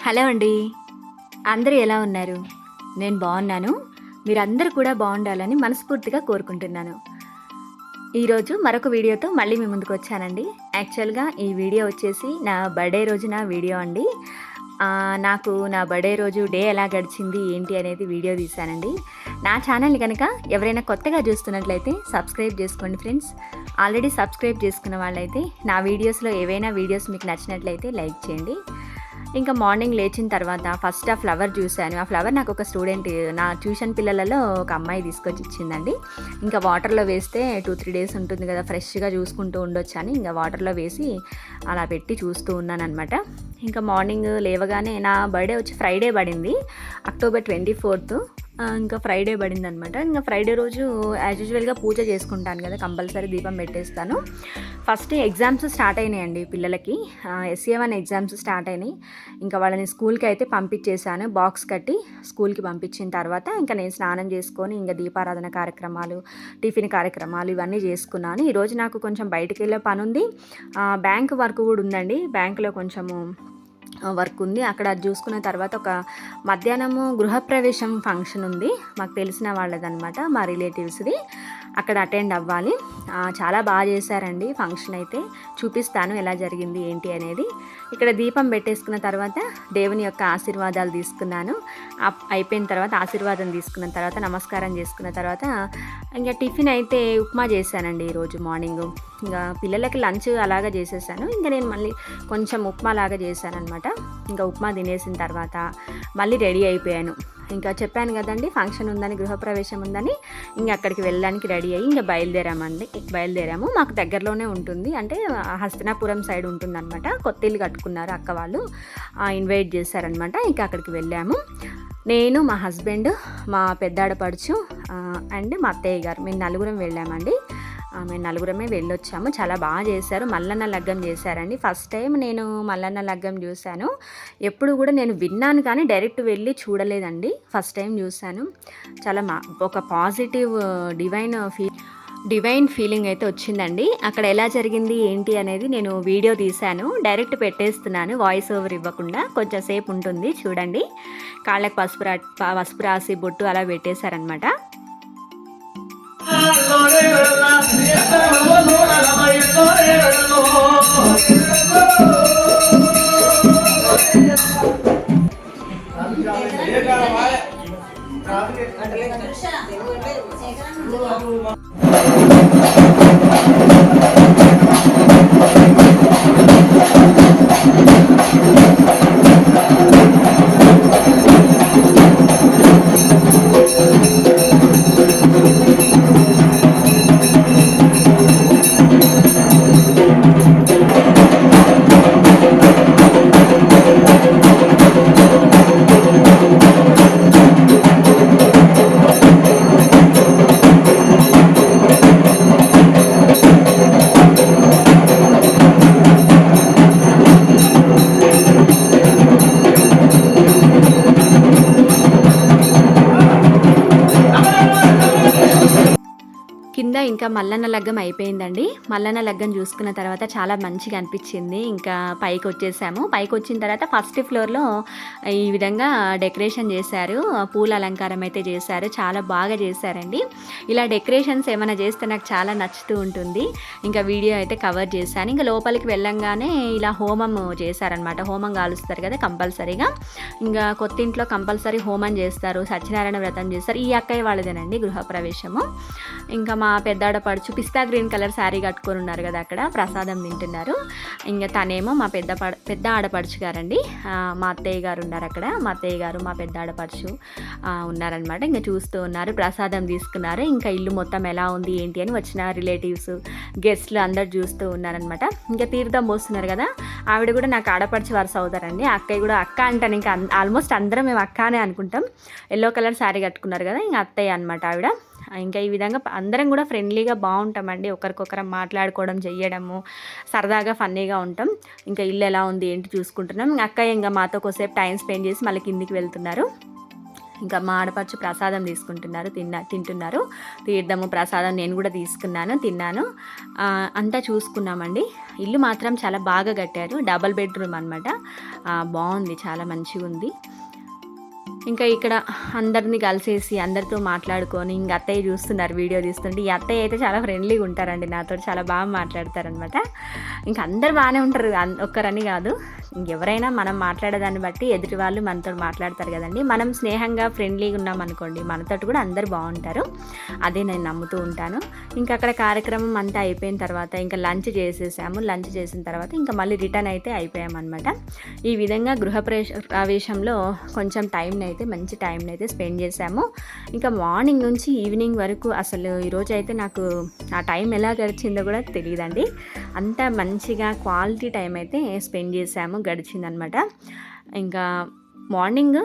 Hello అండి. అందరూ ఎలా ఉన్నారు? నేను బాగున్నాను. మీరందరూ కూడా బాగుండాలని మనస్ఫూర్తిగా కోరుకుంటున్నాను. ఈరోజు మరొక వీడియోతో మళ్ళీ మీ ముందుకు వచ్చానండి. యాక్చువల్‌గా ఈ వీడియో వచ్చేసి నా బర్త్‌డే రోజున వీడియో అండి. నాకు నా బర్త్‌డే రోజు డే ఎలా గడిచింది, ఏంటి అనేది వీడియో తీశానండి. నా ఛానల్‌ని గనక ఎవరైనా కొత్తగా చూస్తున్నట్లయితే సబ్స్క్రైబ్ చేసుకోండి ఫ్రెండ్స్. ఆల్రెడీ సబ్స్క్రైబ్ చేసుకున్న వాళ్ళైతే నా వీడియోస్‌లో ఏవైనా వీడియోస్ మీకు నచ్చినట్లయితే లైక్ చేయండి. ఇంకా మార్నింగ్ లేచిన తర్వాత ఫస్ట్ ఆ ఫ్లవర్ చూశాను. ఆ ఫ్లవర్ నాకు ఒక స్టూడెంట్, నా ట్యూషన్ పిల్లలలో ఒక అమ్మాయి తీసుకొచ్చి ఇచ్చిందండి. ఇంకా వాటర్‌లో వేస్తే 2, 3 డేస్ ఉంటుంది కదా, ఫ్రెష్‌గా చూసుకుంటూ ఉండొచ్చని ఇంకా వాటర్‌లో వేసి అలా పెట్టి చూస్తూ ఉన్నాననమాట. ఇంకా మార్నింగ్ లేవగానే నా బర్త్‌డే వచ్చి ఫ్రైడే పడింది. October 24th. ఇంకా ఫ్రైడే పడిందనమాట. ఇంకా ఫ్రైడే రోజు యాజ్ యూజువల్‌గా పూజ చేసుకుంటాను కదా, కంపల్సరీ దీపం పెట్టేస్తాను. ఫస్ట్ ఎగ్జామ్స్ స్టార్ట్ అయినాయండి పిల్లలకి. SA1 ఎగ్జామ్స్ స్టార్ట్ అయినాయి. ఇంకా వాళ్ళని స్కూల్‌కి అయితే పంపించేశాను. బాక్స్ కట్టి స్కూల్‌కి పంపించిన తర్వాత ఇంకా నేను స్నానం చేసుకొని ఇంకా దీపారాధన కార్యక్రమాలు, టిఫిన్ కార్యక్రమాలు ఇవన్నీ చేసుకున్నాను. ఈరోజు నాకు కొంచెం బయటికెళ్ళే పనుంది. బ్యాంక్ వర్క్ కూడా ఉందండి. బ్యాంకులో కొంచెము వర్క్ ఉంది. అక్కడ అది చూసుకున్న తర్వాత ఒక మధ్యాహ్నము గృహప్రవేశం ఫంక్షన్ ఉంది. మాకు తెలిసిన వాళ్ళదనమాట, మా రిలేటివ్స్ది. అక్కడ అటెండ్ అవ్వాలి. చాలా బాగా చేశారండి ఫంక్షన్ అయితే. చూపిస్తాను ఎలా జరిగింది ఏంటి అనేది. ఇక్కడ దీపం పెట్టేసుకున్న తర్వాత దేవుని యొక్క ఆశీర్వాదాలు తీసుకున్నాను. అయిపోయిన తర్వాత ఆశీర్వాదం తీసుకున్న తర్వాత నమస్కారం చేసుకున్న తర్వాత ఇంకా టిఫిన్ అయితే ఉప్మా చేశానండి ఈరోజు మార్నింగు. ఇంకా పిల్లలకి లంచ్ అలాగా చేసేసాను. ఇంకా నేను మళ్ళీ కొంచెం ఉప్మా లాగా చేశాను అనమాట. ఇంకా ఉప్మా తినేసిన తర్వాత మళ్ళీ రెడీ అయిపోయాను. ఇంకా చెప్పాను కదండి ఫంక్షన్ ఉందని, గృహప్రవేశం ఉందని. ఇంకా అక్కడికి వెళ్ళడానికి రెడీ అయ్యి ఇంకా బయలుదేరాము. మాకు దగ్గరలోనే ఉంటుంది, అంటే హస్తినాపురం సైడ్ ఉంటుందన్నమాట. కొత్త ఇల్లు కట్టుకున్నారు అక్క వాళ్ళు, ఇన్వైట్ చేశారనమాట. ఇంకా అక్కడికి వెళ్ళాము. నేను, మా హస్బెండ్, మా పెద్దాడపడుచు అండ్ మా అత్తయ్య గారు, మేము నలుగురం వెళ్ళామండి. మేము నలుగురమే వెళ్ళొచ్చాము. చాలా బాగా చేశారు. మల్లన్న లగ్గం చేశారండి. ఫస్ట్ టైం నేను మల్లన్న లగ్గం చూశాను. ఎప్పుడు కూడా నేను విన్నాను కానీ డైరెక్ట్ వెళ్ళి చూడలేదండి. ఫస్ట్ టైం చూశాను. చాలా ఒక పాజిటివ్ డివైన్ ఫీలింగ్ అయితే వచ్చిందండి. అక్కడ ఎలా జరిగింది ఏంటి అనేది నేను వీడియో తీశాను. డైరెక్ట్ పెట్టేస్తున్నాను, వాయిస్ ఓవర్ ఇవ్వకుండా. కొంచెం సేపు ఉంటుంది చూడండి. కాళ్ళకి పసుపు రాసి బొట్టు అలా పెట్టేశారనమాట. కింద ఇంకా మల్లన్న లగ్గం అయిపోయిందండి. మల్లన్న లగ్గం చూసుకున్న తర్వాత చాలా మంచిగా అనిపించింది. ఇంకా పైకి వచ్చేసాము. పైకి వచ్చిన తర్వాత ఫస్ట్ ఫ్లోర్లో ఈ విధంగా డెకరేషన్ చేశారు. పూల అలంకారం అయితే చేశారు. చాలా బాగా చేశారండి. ఇలా డెకరేషన్స్ ఏమైనా చేస్తే నాకు చాలా నచ్చుతూ ఉంటుంది. ఇంకా వీడియో అయితే కవర్ చేశాను. ఇంకా లోపలికి వెళ్ళంగానే ఇలా హోమం చేశారనమాట. హోమం కాలుస్తారు కదా కంపల్సరీగా. ఇంకా కొత్త ఇంట్లో కంపల్సరీ హోమం చేస్తారు, సత్యనారాయణ వ్రతం చేస్తారు. ఈ అక్కయ్య వాళ్ళదేనండి గృహప్రవేశము. ఇంకా మా పెద్దాడపడుచు పిస్తా గ్రీన్ కలర్ శారీ కట్టుకొని ఉన్నారు కదా, అక్కడ ప్రసాదం తింటున్నారు. ఇంకా తనేమో మా పెద్ద ఆడపడుచు గారండి. మా అత్తయ్య గారు ఉన్నారు అక్కడ. మా అత్తయ్య గారు, మా పెద్ద ఆడపడుచు ఉన్నారనమాట. ఇంకా చూస్తూ ఉన్నారు, ప్రసాదం తీసుకున్నారు. ఇంకా ఇల్లు మొత్తం ఎలా ఉంది ఏంటి అని వచ్చిన రిలేటివ్స్, గెస్ట్లు అందరు చూస్తూ ఉన్నారనమాట. ఇంకా తీర్థం పోస్తున్నారు కదా, ఆవిడ కూడా నాకు ఆడపడుచు వరుస అవుతారండి. అక్కయ్య కూడా అక్క అంటాను. ఇంకా ఆల్మోస్ట్ అందరం మేము అక్క అనే అనుకుంటాం. ఎల్లో కలర్ శారీ కట్టుకున్నారు కదా, ఇంకా అత్తయ్య అనమాట ఆవిడ. ఇంకా ఈ విధంగా అందరం కూడా ఫ్రెండ్లీగా బాగుంటామండి. ఒకరికొకరం మాట్లాడుకోవడం, చెయ్యడము, సరదాగా ఫన్నీగా ఉంటాం. ఇంకా ఇల్లు ఎలా ఉంది ఏంటి చూసుకుంటున్నాం. అక్కయ్య ఇంకా మాతో కొద్దిసేపు టైం స్పెండ్ చేసి మళ్ళీ కిందికి వెళ్తున్నారు. ఇంకా మా ఆడపడుచు ప్రసాదం తీసుకుంటున్నారు, తింటున్నారు. తీర్థము ప్రసాదం నేను కూడా తీసుకున్నాను, తిన్నాను. అంతా చూసుకున్నామండి. ఇల్లు మాత్రం చాలా బాగా కట్టారు. డబల్ బెడ్రూమ్ అనమాట. బాగుంది, చాలా మంచిగా ఉంది. ఇంకా ఇక్కడ అందరినీ కలిసేసి అందరితో మాట్లాడుకొని ఇంక అత్తయ్య చూస్తున్నారు, వీడియో తీస్తుంటే. ఈ అత్తయ్య అయితే చాలా ఫ్రెండ్లీగా ఉంటారండి, నాతో చాలా బాగా మాట్లాడతారనమాట. ఇంకా అందరు బాగానే ఉంటారు, ఒక్కరని కాదు. ఇంకెవరైనా మనం మాట్లాడేదాన్ని బట్టి ఎదుటి వాళ్ళు మనతో మాట్లాడతారు కదండి. మనం స్నేహంగా ఫ్రెండ్లీగా ఉన్నాం అనుకోండి, మనతో కూడా అందరు బాగుంటారు. అదే నేను నమ్ముతూ ఉంటాను. ఇంకా అక్కడ కార్యక్రమం అంతా అయిపోయిన తర్వాత ఇంకా లంచ్ చేసేసాము. లంచ్ చేసిన తర్వాత ఇంకా మళ్ళీ రిటర్న్ అయితే అయిపోయామన్నమాట. ఈ విధంగా ప్రవేశంలో కొంచెం మంచి టైంని అయితే స్పెండ్ చేశాము. ఇంకా మార్నింగ్ నుంచి ఈవినింగ్ వరకు అసలు ఈరోజు అయితే నాకు ఆ టైం ఎలా గడిచిందో కూడా తెలియదండి. అంత మంచిగా క్వాలిటీ టైం అయితే స్పెండ్ చేశాము, గడిచిందనమాట. ఇంకా మార్నింగ్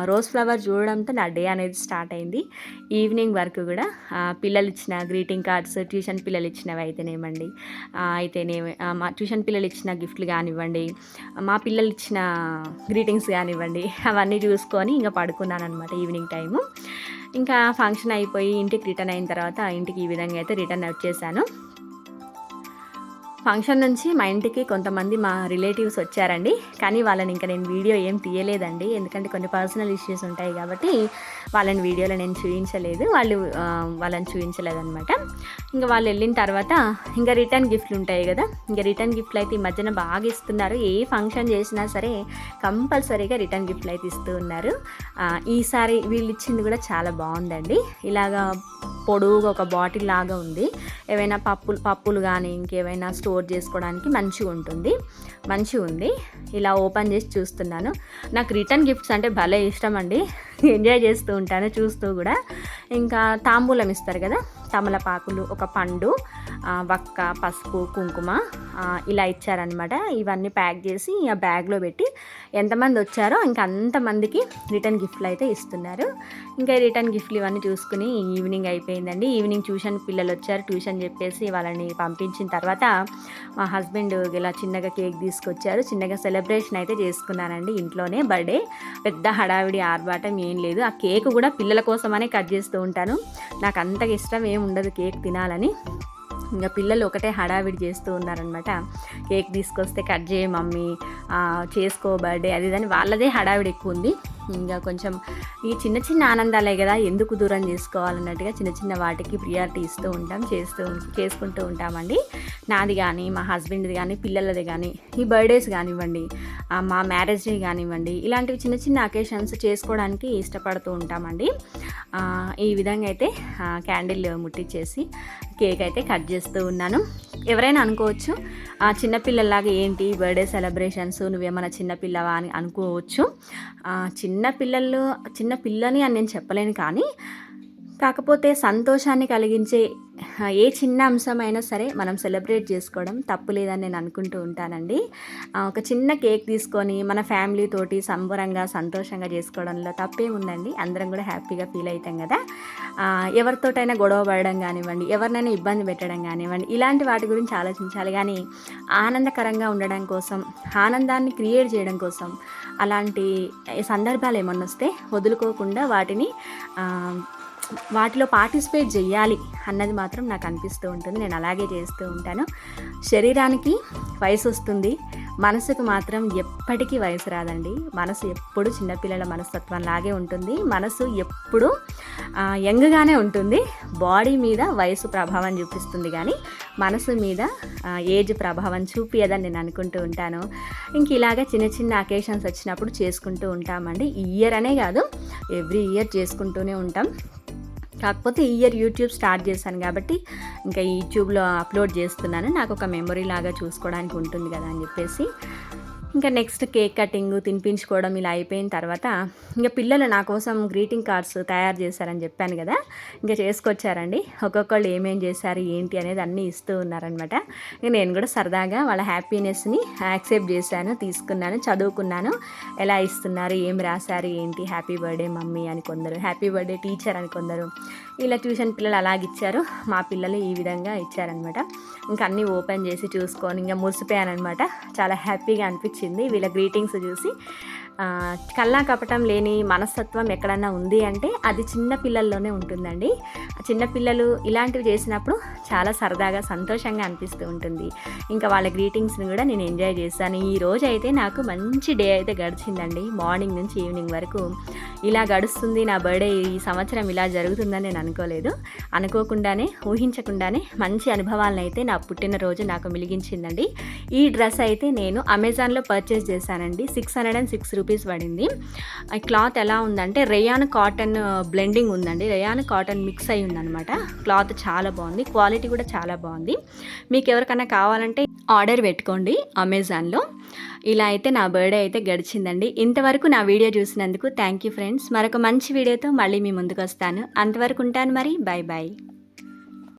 రోజ్ ఫ్లవర్ చూడడంతో నా డే అనేది స్టార్ట్ అయింది. ఈవినింగ్ వరకు కూడా పిల్లలు ఇచ్చిన గ్రీటింగ్ కార్డ్స్, ట్యూషన్ పిల్లలు ఇచ్చినవి అయితేనేమండి, మా ట్యూషన్ పిల్లలు ఇచ్చిన గిఫ్ట్లు కానివ్వండి, మా పిల్లలు ఇచ్చిన గ్రీటింగ్స్ కానివ్వండి, అవన్నీ చూసుకొని ఇంకా పడుకున్నాను అనమాట ఈవినింగ్ టైము. ఇంకా ఫంక్షన్ అయిపోయి ఇంటికి రిటర్న్ అయిన తర్వాత ఇంటికి ఈ విధంగా అయితే రిటర్న్ వచ్చేసాను. ఫంక్షన్ నుంచి మా ఇంటికి కొంతమంది మా రిలేటివ్స్ వచ్చారండి. కానీ వాళ్ళని ఇంకా నేను వీడియో ఏం తీయలేదండి, ఎందుకంటే కొన్ని పర్సనల్ ఇష్యూస్ ఉంటాయి కాబట్టి వాళ్ళని వీడియోలో నేను చూపించలేదు, వాళ్ళని చూపించలేదన్నమాట. ఇంకా వాళ్ళు వెళ్ళిన తర్వాత ఇంకా రిటర్న్ గిఫ్ట్లు ఉంటాయి కదా, ఇంకా రిటర్న్ గిఫ్ట్లు అయితే ఈ మధ్యన బాగా ఇస్తున్నారు. ఏ ఫంక్షన్ చేసినా సరే కంపల్సరీగా రిటర్న్ గిఫ్ట్లు అయితే ఇస్తూ ఉన్నారు. ఈసారి వీళ్ళు ఇచ్చింది కూడా చాలా బాగుందండి. ఇలాగా పొడువుగా ఒక బాటిల్ లాగా ఉంది. ఏవైనా పప్పులు కానీ ఇంకేమైనా స్టోర్ చేసుకోవడానికి మంచిగా ఉంది. ఇలా ఓపెన్ చేసి చూస్తున్నాను. నాకు రిటర్న్ గిఫ్ట్స్ అంటే భలే ఇష్టం అండి, ఎంజాయ్ చేస్తూ ఉంటాను చూస్తూ కూడా. ఇంకా తాంబూలం ఇస్తారు కదా, తమలపాకులు, ఒక పండు, వక్క, పసుపు, కుంకుమ ఇలా ఇచ్చారనమాట. ఇవన్నీ ప్యాక్ చేసి ఆ బ్యాగ్లో పెట్టి ఎంతమంది వచ్చారో ఇంకా అంతమందికి రిటర్న్ గిఫ్ట్లు అయితే ఇస్తున్నారు. ఇంకా రిటర్న్ గిఫ్ట్లు ఇవన్నీ చూసుకుని ఈవినింగ్ అయిపోయిందండి. ఈవినింగ్ ట్యూషన్ పిల్లలు వచ్చారు, ట్యూషన్ చెప్పేసి వాళ్ళని పంపించిన తర్వాత మా హస్బెండ్ ఇలా చిన్నగా కేక్ తీసుకొచ్చారు. చిన్నగా సెలబ్రేషన్ అయితే చేసుకున్నానండి ఇంట్లోనే. బర్త్డే పెద్ద హడావిడి ఆర్భాటం ఏం లేదు. ఆ కేక్ కూడా పిల్లల కోసమనే కట్ చేస్తూ ఉంటాను, నాకు అంతగా ఇష్టం ఏమి ఉండదు కేక్ తినాలని. ఇంకా పిల్లలు ఒకటే హడావిడి చేస్తూ ఉన్నారనమాట. కేక్ తీసుకొస్తే కట్ చేయ మమ్మీ, చేసుకో బర్త్డే, అది ఇదని వాళ్ళదే హడావిడి ఎక్కువ ఉంది. ఇంకా కొంచెం ఈ చిన్న చిన్న ఆనందాలే కదా, ఎందుకు దూరం చేసుకోవాలన్నట్టుగా చిన్న చిన్న వాటికి ప్రియారిటీ ఇస్తూ ఉంటాం, చేసుకుంటూ ఉంటామండి. నాది కానీ, మా హస్బెండ్ది కానీ, పిల్లలది కానీ, ఈ బర్త్డేస్ కానివ్వండి, మా మ్యారేజ్ డే కానివ్వండి, ఇలాంటివి చిన్న చిన్న అకేషన్స్ చేసుకోవడానికి ఇష్టపడుతూ ఉంటామండి. ఈ విధంగా అయితే క్యాండిల్ ముట్టించేసి కేక్ అయితే కట్ చేస్తూ ఉన్నాను. ఎవరైనా అనుకోవచ్చు చిన్నపిల్లలాగా ఏంటి బర్త్డే సెలబ్రేషన్స్, నువ్వేమైనా చిన్నపిల్లవా అని అనుకోవచ్చు. చిన్నపిల్లని అని నేను చెప్పలేను, కానీ కాకపోతే సంతోషాన్ని కలిగించే ఏ చిన్న అంశమైనా సరే మనం సెలబ్రేట్ చేసుకోవడం తప్పు లేదని నేను అనుకుంటూ ఉంటానండి. ఒక చిన్న కేక్ తీసుకొని మన ఫ్యామిలీ తోటి సంబరంగా సంతోషంగా చేసుకోవడంలో తప్పేముందండి. అందరం కూడా హ్యాపీగా ఫీల్ అవుతాం కదా. ఎవరితోటైనా గొడవ పడడం కానివ్వండి, ఎవరినైనా ఇబ్బంది పెట్టడం కానివ్వండి, ఇలాంటి వాటి గురించి ఆలోచించాలి. కానీ ఆనందకరంగా ఉండడం కోసం, ఆనందాన్ని క్రియేట్ చేయడం కోసం అలాంటి సందర్భాలు ఏమన్నా వస్తే వదులుకోకుండా వాటిలో పార్టిసిపేట్ చేయాలి అన్నది మాత్రం నాకు అనిపిస్తూ ఉంటుంది. నేను అలాగే చేస్తూ ఉంటాను. శరీరానికి వయసు వస్తుంది, మనసుకు మాత్రం ఎప్పటికీ వయసు రాదండి. మనసు ఎప్పుడు చిన్నపిల్లల మనస్తత్వం లాగే ఉంటుంది. మనసు ఎప్పుడు యంగ్గానే ఉంటుంది. బాడీ మీద వయసు ప్రభావం చూపిస్తుంది, కానీ మనసు మీద ఏజ్ ప్రభావం చూపియదని నేను అనుకుంటూ ఉంటాను. ఇంక ఇలాగ చిన్న చిన్న అకేషన్స్ వచ్చినప్పుడు చేసుకుంటూ ఉంటామండి. ఈ ఇయర్ అనే కాదు, ఎవ్రీ ఇయర్ చేసుకుంటూనే ఉంటాం. కాకపోతే ఈ ఇయర్ యూట్యూబ్ స్టార్ట్ చేశాను కాబట్టి ఇంకా యూట్యూబ్లో అప్లోడ్ చేస్తున్నాను, నాకు ఒక మెమొరీ లాగా చూసుకోవడానికి ఉంటుంది కదా అని చెప్పేసి. ఇంకా నెక్స్ట్ కేక్ కటింగ్, తినిపించుకోవడం ఇలా అయిపోయిన తర్వాత ఇంకా పిల్లలు నా కోసం గ్రీటింగ్ కార్డ్స్ తయారు చేశారని చెప్పాను కదా, ఇంకా చేసుకొచ్చారండి. ఒక్కొక్కళ్ళు ఏమేం చేశారు ఏంటి అనేది అన్నీ ఇస్తూ ఉన్నారనమాట. ఇంకా నేను కూడా సరదాగా వాళ్ళ హ్యాపీనెస్ని యాక్సెప్ట్ చేశాను, తీసుకున్నాను, చదువుకున్నాను. ఎలా ఇస్తున్నారు, ఏం రాశారు ఏంటి, హ్యాపీ బర్త్డే మమ్మీ అని కొందరు, హ్యాపీ బర్త్డే టీచర్ అని కొందరు, ఇలా ట్యూషన్ పిల్లలు అలాగిచ్చారు. మా పిల్లలు ఈ విధంగా ఇచ్చారనమాట. ఇంకా అన్నీ ఓపెన్ చేసి చూసుకొని ఇంకా మురిసిపోయానమాట. చాలా హ్యాపీగా అనిపించింది అనిపించింది వీళ్ళ గ్రీటింగ్స్ చూసి. కల్లా కపటం లేని మనస్తత్వం ఎక్కడన్నా ఉంది అంటే అది చిన్న పిల్లల్లోనే ఉంటుందండి. చిన్నపిల్లలు ఇలాంటివి చేసినప్పుడు చాలా సరదాగా సంతోషంగా అనిపిస్తూ ఉంటుంది. ఇంకా వాళ్ళ గ్రీటింగ్స్ని కూడా నేను ఎంజాయ్ చేశాను. ఈ రోజు అయితే నాకు మంచి డే అయితే గడిచిందండి. మార్నింగ్ నుంచి ఈవినింగ్ వరకు ఇలా గడుస్తుంది, నా బర్త్డే ఈ సంవత్సరం ఇలా జరుగుతుందని నేను అనుకోలేదు. అనుకోకుండానే ఊహించకుండానే మంచి అనుభవాలను అయితే నా పుట్టినరోజు నాకు మిలిగించిందండి. ఈ డ్రెస్ అయితే నేను అమెజాన్లో పర్చేస్ చేశానండి. 606 రూపీస్ పడింది. ఈ క్లాత్ ఎలా ఉందంటే రేయాన్ కాటన్ బ్లెండింగ్ ఉందండి. రేయాన్ కాటన్ మిక్స్ అయి ఉందన్నమాట. క్లాత్ చాలా బాగుంది, క్వాలిటీ కూడా చాలా బాగుంది. మీకు ఎవరికైనా కావాలంటే ఆర్డర్ పెట్టుకోండి అమెజాన్లో. ఇలా అయితే నా బర్త్డే అయితే గడిచిందండి. ఇంతవరకు నా వీడియో చూసినందుకు థ్యాంక్ యూ ఫ్రెండ్స్. మరొక మంచి వీడియోతో మళ్ళీ మీ ముందుకు వస్తాను. అంతవరకు ఉంటాను మరి. Bye bye.